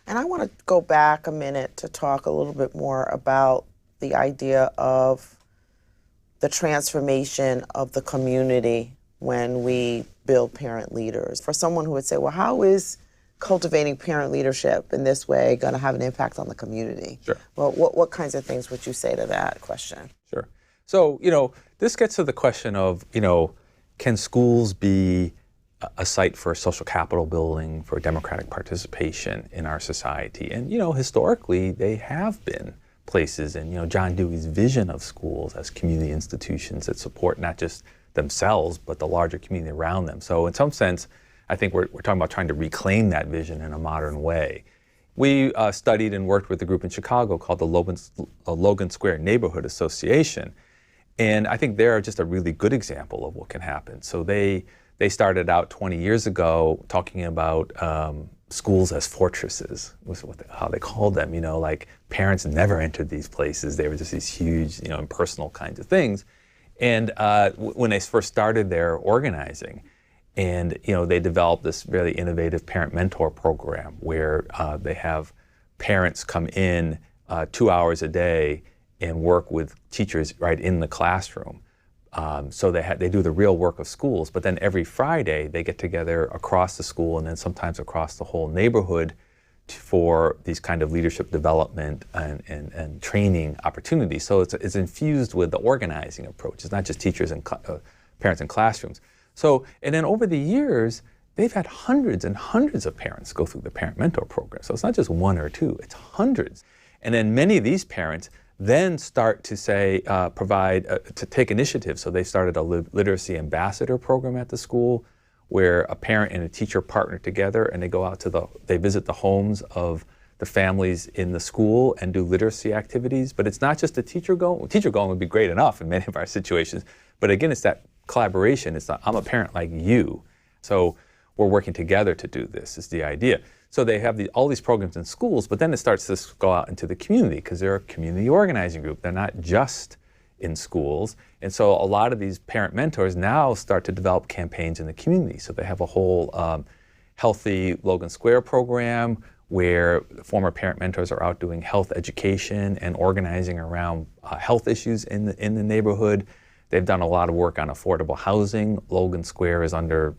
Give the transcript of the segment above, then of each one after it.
And I want to go back a minute to talk a little bit more about the idea of the transformation of the community when we build parent leaders. For someone who would say, well, how is cultivating parent leadership in this way going to have an impact on the community? Sure. Well, what kinds of things would you say to that question? Sure. So, this gets to the question of, can schools be a site for social capital building, for democratic participation in our society? And, historically, they have been places. And, John Dewey's vision of schools as community institutions that support not just themselves, but the larger community around them. So in some sense, I think we're talking about trying to reclaim that vision in a modern way. We studied and worked with a group in Chicago called the Logan Square Neighborhood Association. And I think they're just a really good example of what can happen. So they started out 20 years ago talking about schools as fortresses, was how they called them. Like parents never entered these places. They were just these huge, impersonal kinds of things. And when they first started their organizing, and they developed this really innovative parent mentor program where they have parents come in 2 hours a day and work with teachers right in the classroom. So they do the real work of schools, but then every Friday they get together across the school and then sometimes across the whole neighborhood for these kind of leadership development and training opportunities. So it's infused with the organizing approach. It's not just teachers and parents in classrooms. So, and then over the years, they've had hundreds and hundreds of parents go through the Parent Mentor Program. So it's not just one or two, it's hundreds. And then many of these parents then start to say, to take initiative. So they started a literacy ambassador program at the school where a parent and a teacher partner together and they go out they visit the homes of the families in the school and do literacy activities. But it's not just a teacher going. Well, teacher going would be great enough in many of our situations. But again, it's that collaboration. It's not, I'm a parent like you. So we're working together to do this is the idea. So they have all these programs in schools, but then it starts to go out into the community because they're a community organizing group. They're not just in schools. And so a lot of these parent mentors now start to develop campaigns in the community. So they have a whole Healthy Logan Square program where former parent mentors are out doing health education and organizing around health issues in the neighborhood. They've done a lot of work on affordable housing. Logan Square is under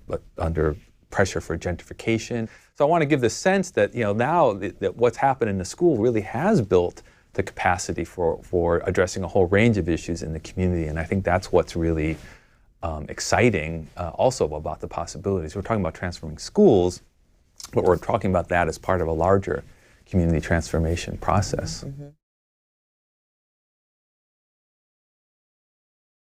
pressure for gentrification. So I want to give the sense that now that what's happened in the school really has built the capacity for addressing a whole range of issues in the community, and I think that's what's really exciting also about the possibilities. We're talking about transforming schools, but we're talking about that as part of a larger community transformation process. Mm-hmm.